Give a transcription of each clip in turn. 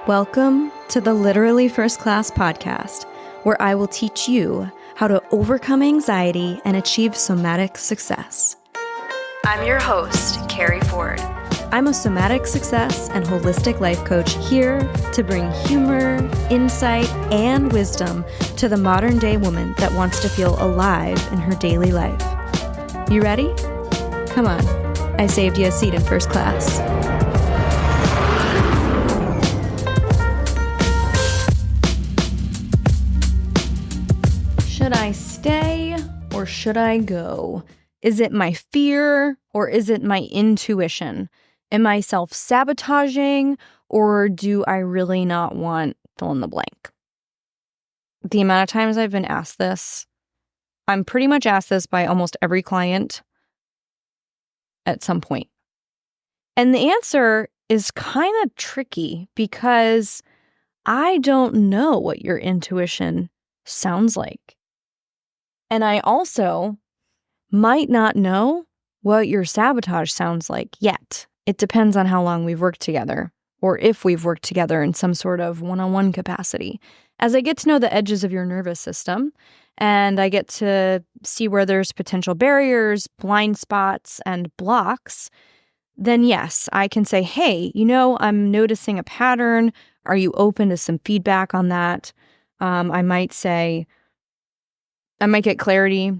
Welcome to the Literally First Class podcast, where I will teach you how to overcome anxiety and achieve somatic success. I'm your host, Keri Ford. I'm a somatic success and holistic life coach here to bring humor, insight, and wisdom to the modern day woman that wants to feel alive in her daily life. You ready? Come on, I saved you a seat in first class. Should I stay or should I go? Is it my fear or is it my intuition? Am I self-sabotaging or do I really not want fill in the blank? The amount of times I've been asked this, I'm pretty much asked this by almost every client at some point. And the answer is kind of tricky because I don't know what your intuition sounds like. And I also might not know what your sabotage sounds like yet. It depends on how long we've worked together or if we've worked together in some sort of one-on-one capacity. As I get to know the edges of your nervous system and I get to see where there's potential barriers, blind spots, and blocks, then yes, I can say, hey, I'm noticing a pattern. Are you open to some feedback on that? I might get clarity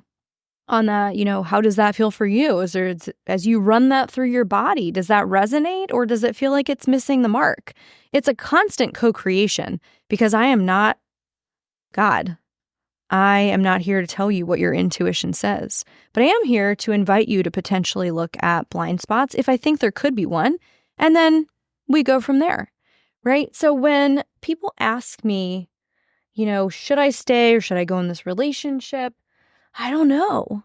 on that. How does that feel for you? As you run that through your body, does that resonate or does it feel like it's missing the mark? It's a constant co-creation because I am not God. I am not here to tell you what your intuition says, but I am here to invite you to potentially look at blind spots if I think there could be one, and then we go from there, right? So when people ask me, should I stay or should I go in this relationship? I don't know.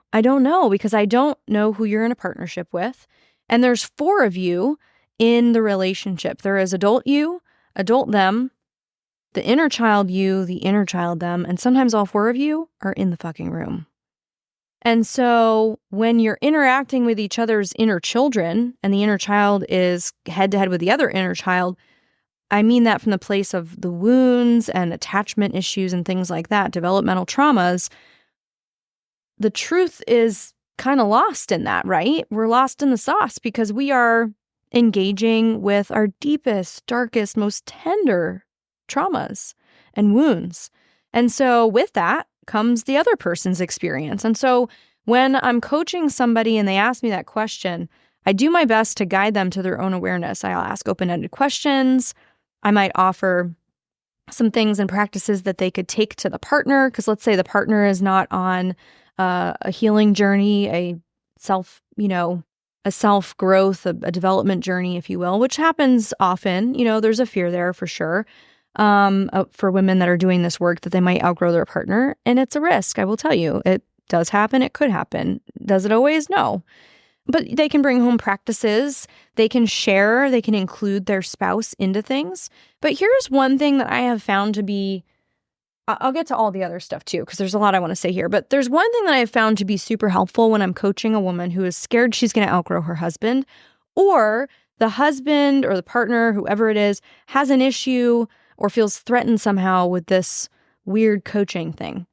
Because I don't know who you're in a partnership with. And there's 4 of you in the relationship. There is adult you, adult them, the inner child you, the inner child them, and sometimes all 4 of you are in the fucking room. And so when you're interacting with each other's inner children and the inner child is head to head with the other inner child, I mean that from the place of the wounds and attachment issues and things like that, developmental traumas. The truth is kind of lost in that, right? We're lost in the sauce because we are engaging with our deepest, darkest, most tender traumas and wounds. And so with that comes the other person's experience. And so when I'm coaching somebody and they ask me that question, I do my best to guide them to their own awareness. I'll ask open-ended questions. I might offer some things and practices that they could take to the partner, because let's say the partner is not on a healing journey, a self-growth, a development journey, if you will, which happens often. There's a fear there for sure for women that are doing this work that they might outgrow their partner. And it's a risk, I will tell you. It does happen. It could happen. Does it always? No. But they can bring home practices, they can share, they can include their spouse into things. But here's one thing that I have found to be, I'll get to all the other stuff too, because there's a lot I want to say here. But there's one thing that I have found to be super helpful when I'm coaching a woman who is scared she's going to outgrow her husband, or the husband or the partner, whoever it is, has an issue or feels threatened somehow with this weird coaching thing.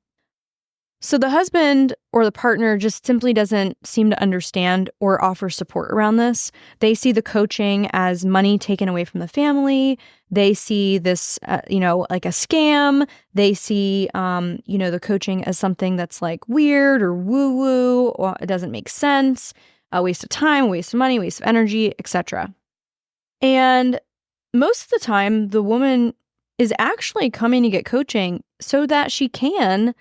So the husband or the partner just simply doesn't seem to understand or offer support around this. They see the coaching as money taken away from the family. They see this, like a scam. They see, the coaching as something that's like weird or woo-woo, or it doesn't make sense, a waste of time, waste of money, waste of energy, etc. And most of the time, the woman is actually coming to get coaching so that she can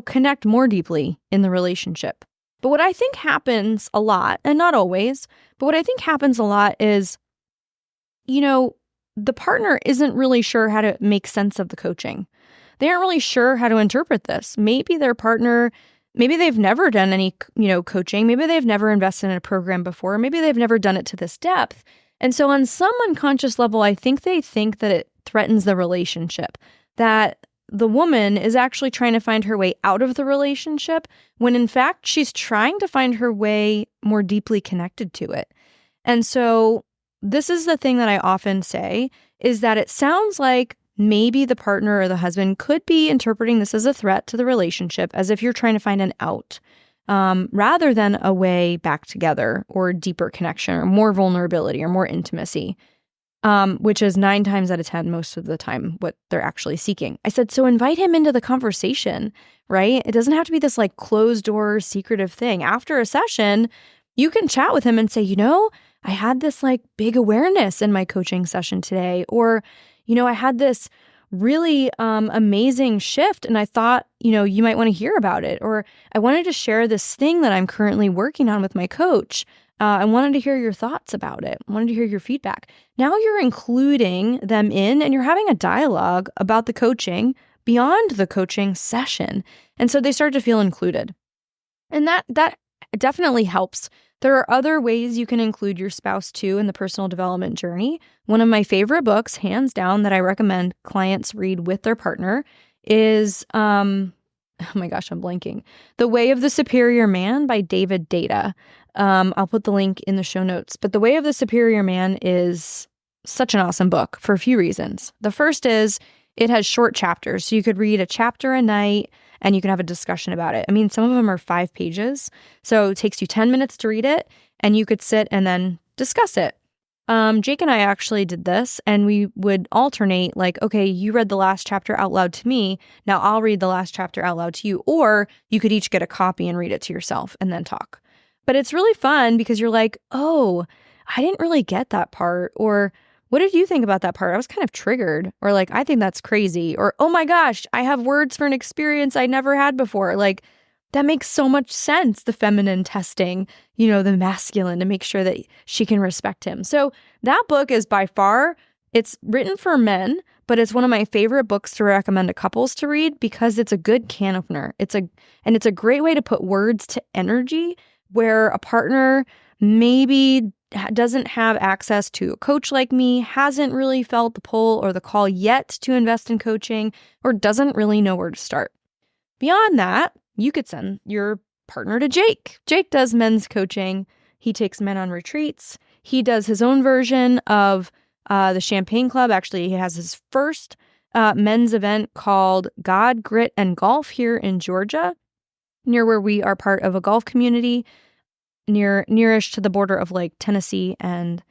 connect more deeply in the relationship. But what I think happens a lot, and not always, but what I think happens a lot is, the partner isn't really sure how to make sense of the coaching. They aren't really sure how to interpret this. Maybe their partner, maybe they've never done any, coaching. Maybe they've never invested in a program before. Maybe they've never done it to this depth. And so on some unconscious level, I think they think that it threatens the relationship, that the woman is actually trying to find her way out of the relationship when in fact she's trying to find her way more deeply connected to it. And so this is the thing that I often say is that it sounds like maybe the partner or the husband could be interpreting this as a threat to the relationship, as if you're trying to find an out, rather than a way back together or deeper connection or more vulnerability or more intimacy, which is 9 times out of 10 most of the time what they're actually seeking. I said, so invite him into the conversation, right? It doesn't have to be this like closed door secretive thing. After a session, you can chat with him and say, I had this like big awareness in my coaching session today, or, I had this really amazing shift and I thought, you might want to hear about it, or I wanted to share this thing that I'm currently working on with my coach. I wanted to hear your thoughts about it. I wanted to hear your feedback. Now you're including them in and you're having a dialogue about the coaching beyond the coaching session. And so they start to feel included. And that definitely helps. There are other ways you can include your spouse too in the personal development journey. One of my favorite books, hands down, that I recommend clients read with their partner is, oh my gosh, I'm blanking. The Way of the Superior Man by David Deida. I'll put the link in the show notes. But The Way of the Superior Man is such an awesome book for a few reasons. The first is it has short chapters. So you could read a chapter a night and you can have a discussion about it. I mean, some of them are 5 pages. So it takes you 10 minutes to read it and you could sit and then discuss it. Jake and I actually did this and we would alternate like, okay, you read the last chapter out loud to me. Now I'll read the last chapter out loud to you. Or you could each get a copy and read it to yourself and then talk. But it's really fun because you're like, oh, I didn't really get that part. Or what did you think about that part? I was kind of triggered. Or like, I think that's crazy. Or, oh my gosh, I have words for an experience I never had before. Like, that makes so much sense. The feminine testing, the masculine to make sure that she can respect him. So that book is by far, it's written for men, but it's one of my favorite books to recommend to couples to read because it's a good can opener. It's a great way to put words to energy where a partner maybe doesn't have access to a coach like me, hasn't really felt the pull or the call yet to invest in coaching, or doesn't really know where to start. Beyond that, you could send your partner to Jake. Jake does men's coaching. He takes men on retreats. He does his own version of the Champagne Club. Actually, he has his first men's event called God, Grit, and Golf here in Georgia, near where we are part of a golf community, nearish to the border of like Tennessee and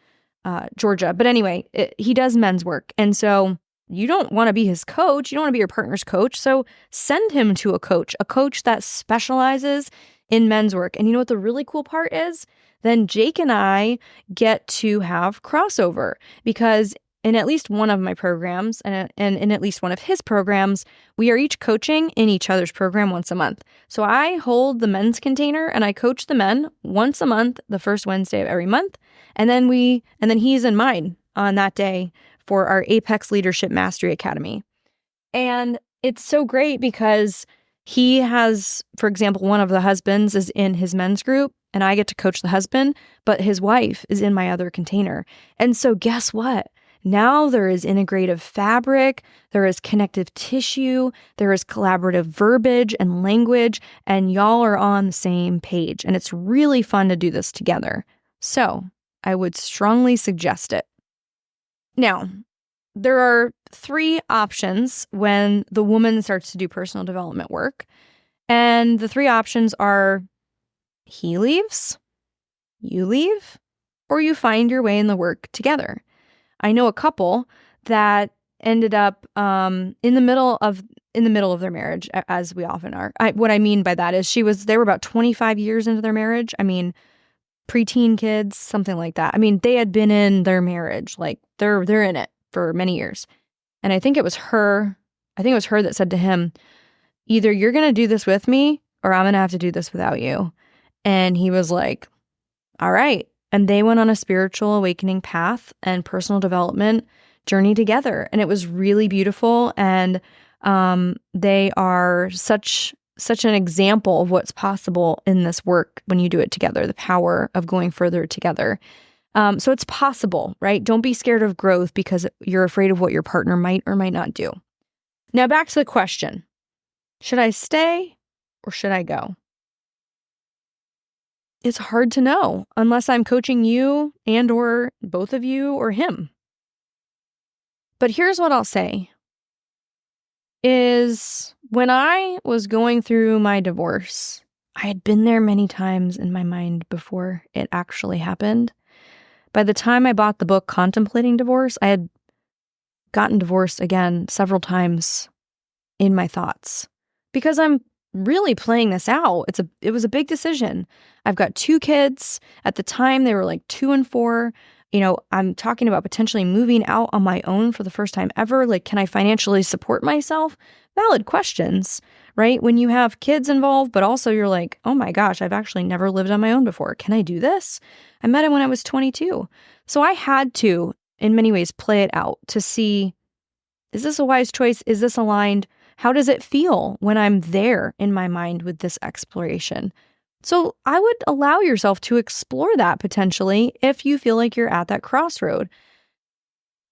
Georgia. But anyway, he does men's work. And so you don't want to be his coach. You don't want to be your partner's coach. So send him to a coach that specializes in men's work. And you know what the really cool part is? Then Jake and I get to have crossover because in at least one of my programs and in at least one of his programs, we are each coaching in each other's program once a month. So I hold the men's container and I coach the men once a month, the first Wednesday of every month. And then he's in mine on that day for our Apex Leadership Mastery Academy. And it's so great because he has, for example, one of the husbands is in his men's group and I get to coach the husband, but his wife is in my other container. And so guess what? Now there is integrative fabric, there is connective tissue, there is collaborative verbiage and language, and y'all are on the same page. And it's really fun to do this together. So I would strongly suggest it. Now, there are 3 options when the woman starts to do personal development work. And the 3 options are he leaves, you leave, or you find your way in the work together. I know a couple that ended up in the middle of their marriage, as we often are. What I mean by that is they were about 25 years into their marriage. I mean, preteen kids, something like that. I mean, they had been in their marriage, like they're in it for many years. And I think it was her that said to him, either you're going to do this with me or I'm going to have to do this without you. And he was like, all right. And they went on a spiritual awakening path and personal development journey together. And it was really beautiful. And they are such an example of what's possible in this work when you do it together, the power of going further together. So it's possible, right? Don't be scared of growth because you're afraid of what your partner might or might not do. Now back to the question, should I stay or should I go? It's hard to know unless I'm coaching you and or both of you or him. But here's what I'll say is when I was going through my divorce, I had been there many times in my mind before it actually happened. By the time I bought the book Contemplating Divorce, I had gotten divorced again several times in my thoughts because I'm really playing this out. It was a big decision. I've got 2 kids. At the time, they were like 2 and 4. I'm talking about potentially moving out on my own for the first time ever. Like, can I financially support myself? Valid questions, right? When you have kids involved, but also you're like, oh my gosh, I've actually never lived on my own before. Can I do this? I met him when I was 22. So I had to, in many ways, play it out to see, is this a wise choice? Is this aligned? How does it feel when I'm there in my mind with this exploration? So I would allow yourself to explore that potentially if you feel like you're at that crossroad.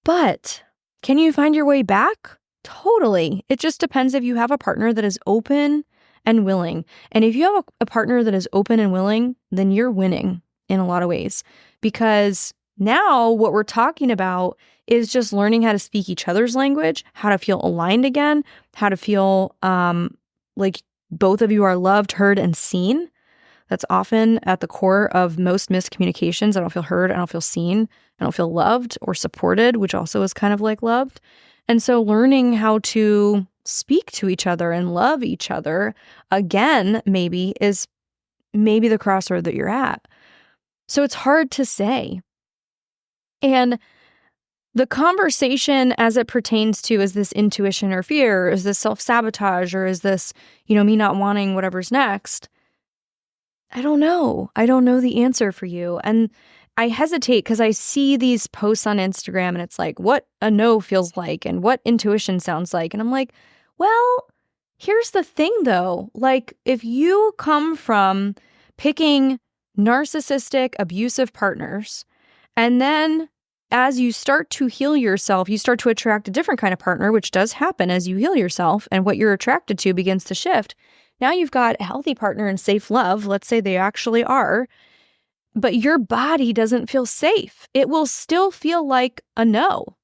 But can you find your way back? Totally. It just depends if you have a partner that is open and willing. And if you have a partner that is open and willing, then you're winning in a lot of ways. Because now what we're talking about is just learning how to speak each other's language, how to feel aligned again, how to feel like both of you are loved, heard, and seen. That's often at the core of most miscommunications. I don't feel heard. I don't feel seen. I don't feel loved or supported, which also is kind of like loved. And so learning how to speak to each other and love each other again, is maybe the crossroad that you're at. So it's hard to say. And the conversation as it pertains to, is this intuition or fear? Is this self-sabotage? Or is this, me not wanting whatever's next? I don't know. I don't know the answer for you. And I hesitate because I see these posts on Instagram and it's like, what a no feels like and what intuition sounds like. And I'm like, well, here's the thing though. Like, if you come from picking narcissistic, abusive partners, and then as you start to heal yourself, you start to attract a different kind of partner, which does happen as you heal yourself and what you're attracted to begins to shift. Now you've got a healthy partner and safe love. Let's say they actually are, but your body doesn't feel safe. It will still feel like a no,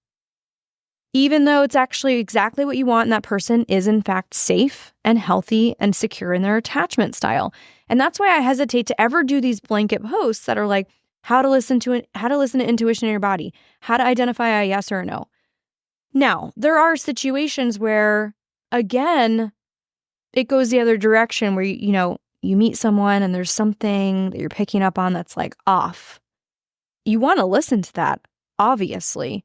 even though it's actually exactly what you want. And that person is in fact safe and healthy and secure in their attachment style. And that's why I hesitate to ever do these blanket posts that are like, how to listen to intuition in your body, how to identify a yes or a no. Now, there are situations where, again, it goes the other direction where, you meet someone and there's something that you're picking up on that's like off. You want to listen to that, obviously.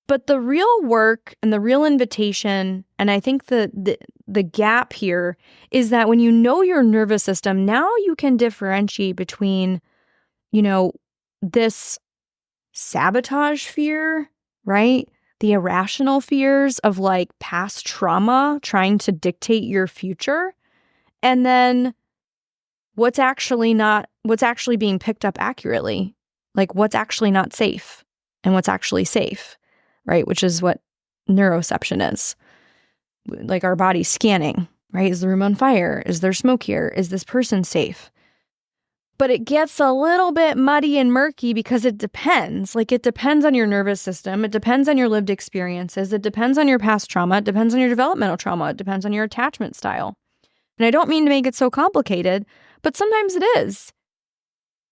But the real work and the real invitation, and I think the gap here is that when you know your nervous system, now you can differentiate between, this sabotage fear, right? The irrational fears of like past trauma trying to dictate your future. And then what's actually being picked up accurately, like what's actually not safe and what's actually safe, right? Which is what neuroception is. Like our body scanning, right? Is the room on fire? Is there smoke here? Is this person safe? But it gets a little bit muddy and murky because it depends. Like it depends on your nervous system. It depends on your lived experiences. It depends on your past trauma. It depends on your developmental trauma. It depends on your attachment style. And I don't mean to make it so complicated, but sometimes it is.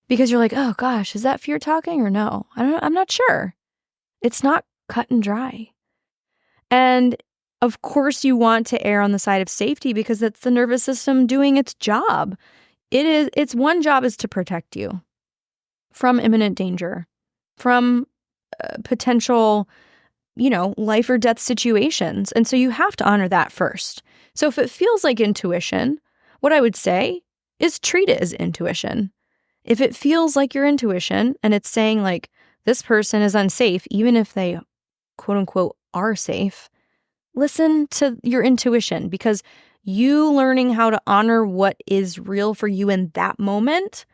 Because you're like, oh gosh, is that fear talking or no? I'm not sure. It's not cut and dry. And of course you want to err on the side of safety because it's the nervous system doing its job. Its one job is to protect you from imminent danger, from potential, life or death situations. And so you have to honor that first. So if it feels like intuition, what I would say is treat it as intuition. If it feels like your intuition and it's saying like this person is unsafe, even if they quote unquote are safe, listen to your intuition because you learning how to honor what is real for you in that moment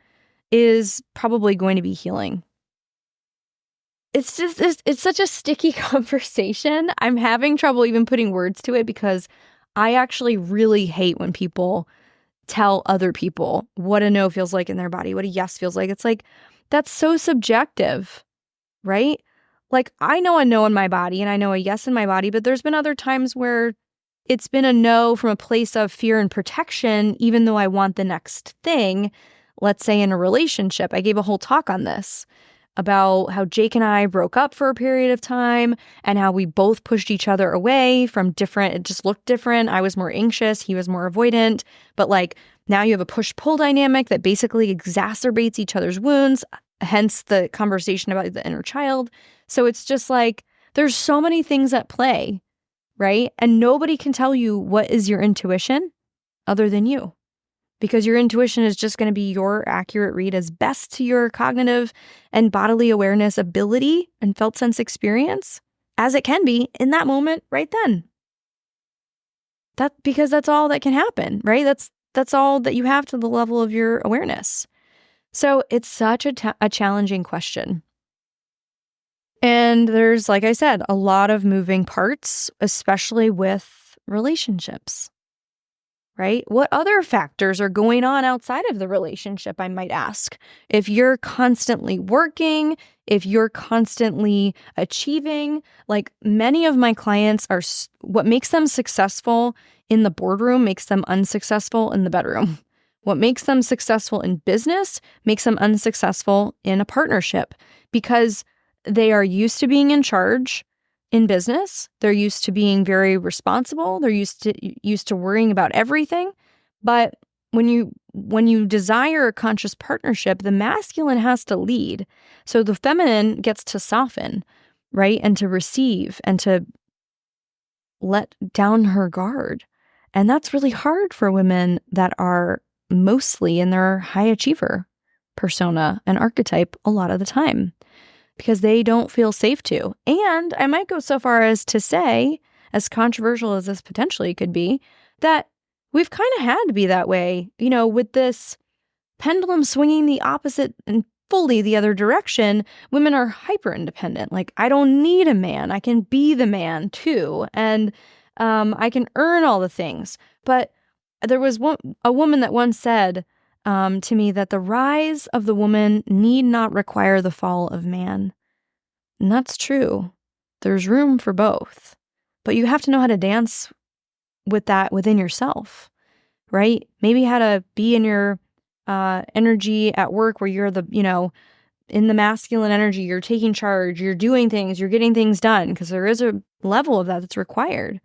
is probably going to be healing. It's such a sticky conversation. I'm having trouble even putting words to it because I actually really hate when people tell other people what a no feels like in their body, what a yes feels like. It's like, that's so subjective, right? like, I know a no in my body and I know a yes in my body, but there's been other times where it's been a no from a place of fear and protection, even though I want the next thing. Let's say in a relationship, I gave a whole talk on this about how Jake and I broke up for a period of time and how we both pushed each other away from different, it just looked different. I was more anxious, he was more avoidant. But like now you have a push-pull dynamic that basically exacerbates each other's wounds, hence the conversation about the inner child. So it's just like there's so many things at play, right? And nobody can tell you what is your intuition other than you. Because your intuition is just going to be your accurate read as best to your cognitive and bodily awareness ability and felt sense experience as it can be in that moment right then. Because that's all that can happen, right? That's all that you have to the level of your awareness. So it's such a challenging question. And there's, like I said, a lot of moving parts, especially with relationships. Right? What other factors are going on outside of the relationship, I might ask? If you're constantly working, if you're constantly achieving, like many of my clients are, what makes them successful in the boardroom makes them unsuccessful in the bedroom. What makes them successful in business makes them unsuccessful in a partnership because they are used to being in charge. In business, they're used to being very responsible. They're used to worrying about everything. But when you desire a conscious partnership, the masculine has to lead. So the feminine gets to soften, right? And to receive and to let down her guard. And that's really hard for women that are mostly in their high achiever persona and archetype a lot of the time, because they don't feel safe to. And I might go so far as to say, as controversial as this potentially could be, that we've kind of had to be that way, with this pendulum swinging the opposite and fully the other direction. Women are hyper independent. Like, I don't need a man. I can be the man too. And I can earn all the things. But there was a woman that once said, to me, that the rise of the woman need not require the fall of man. And that's true. There's room for both. But you have to know how to dance with that within yourself, right? Maybe how to be in your energy at work where you're in the masculine energy, you're taking charge, you're doing things, you're getting things done, because there is a level of that that's required.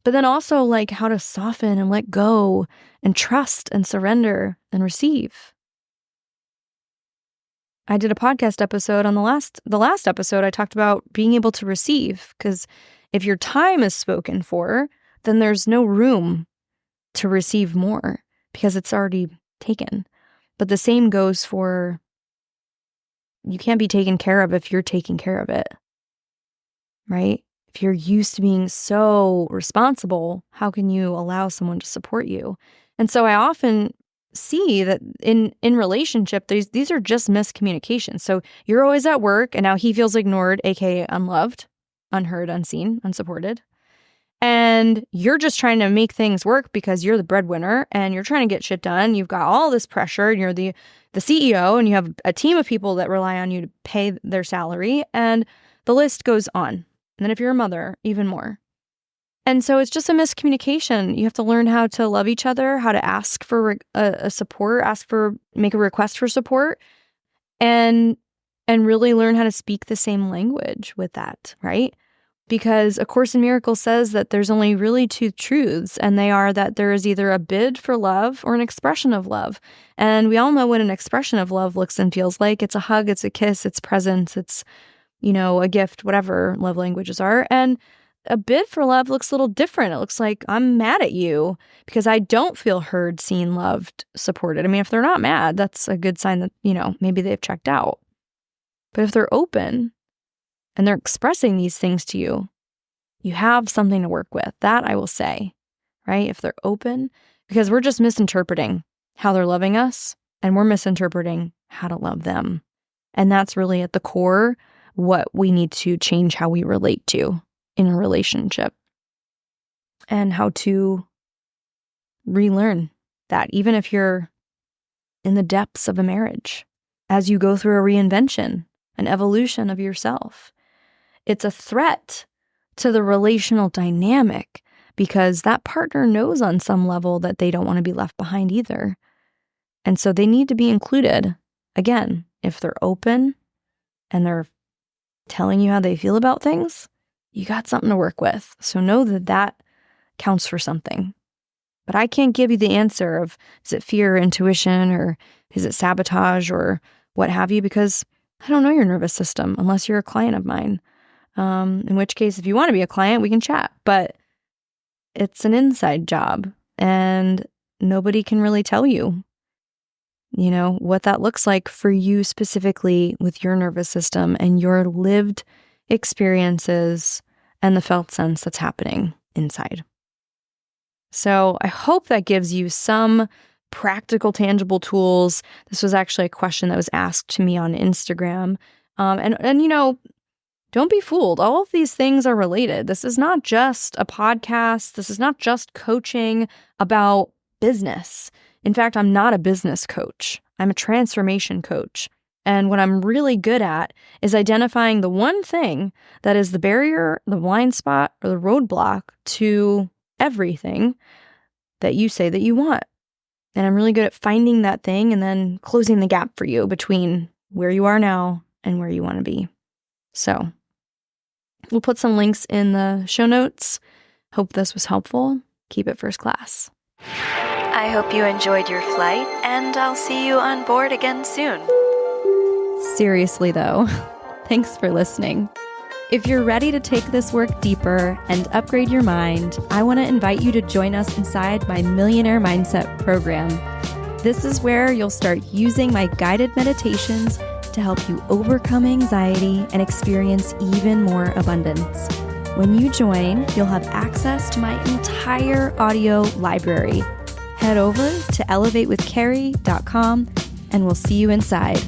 But then also like how to soften and let go and trust and surrender and receive. I did a podcast episode on the last episode. I talked about being able to receive, because if your time is spoken for, then there's no room to receive more because it's already taken. But the same goes for, you can't be taken care of if you're taking care of it, right? If you're used to being so responsible, how can you allow someone to support you? And so I often see that in relationship, these are just miscommunications. So you're always at work and now he feels ignored, aka unloved, unheard, unseen, unsupported. And you're just trying to make things work because you're the breadwinner and you're trying to get shit done. You've got all this pressure and you're the CEO and you have a team of people that rely on you to pay their salary, and the list goes on. And then if you're a mother, even more. And so it's just a miscommunication. You have to learn how to love each other, how to ask for a support, make a request for support, and really learn how to speak the same language with that, right? Because A Course in Miracles says that there's only really two truths, and they are that there is either a bid for love or an expression of love. And we all know what an expression of love looks and feels like. It's a hug, it's a kiss, it's presence, it's, a gift, whatever love languages are. And a bid for love looks a little different. It looks like I'm mad at you because I don't feel heard, seen, loved, supported. I mean, if they're not mad, that's a good sign that, maybe they've checked out. But if they're open and they're expressing these things to you, you have something to work with. That I will say, right? If they're open, because we're just misinterpreting how they're loving us and we're misinterpreting how to love them. And that's really at the core what we need to change how we relate to in a relationship, and how to relearn that, even if you're in the depths of a marriage, as you go through a reinvention, an evolution of yourself. It's a threat to the relational dynamic because that partner knows on some level that they don't want to be left behind either. And so they need to be included. Again, if they're open and they're telling you how they feel about things, you got something to work with. So know that that counts for something. But I can't give you the answer of, is it fear or intuition, or is it sabotage or what have you, because I don't know your nervous system unless you're a client of mine. In which case, if you want to be a client, we can chat. But it's an inside job and nobody can really tell you, what that looks like for you specifically with your nervous system and your lived experiences and the felt sense that's happening inside. So I hope that gives you some practical, tangible tools. This was actually a question that was asked to me on Instagram. And don't be fooled. All of these things are related. This is not just a podcast. This is not just coaching about business. In fact, I'm not a business coach. I'm a transformation coach. And what I'm really good at is identifying the one thing that is the barrier, the blind spot, or the roadblock to everything that you say that you want. And I'm really good at finding that thing and then closing the gap for you between where you are now and where you want to be. So we'll put some links in the show notes. Hope this was helpful. Keep it first class. I hope you enjoyed your flight, and I'll see you on board again soon. Seriously though, thanks for listening. If you're ready to take this work deeper and upgrade your mind, I want to invite you to join us inside my Millionaire Mindset program. This is where you'll start using my guided meditations to help you overcome anxiety and experience even more abundance. When you join, you'll have access to my entire audio library. Head over to elevatewithkeri.com and we'll see you inside.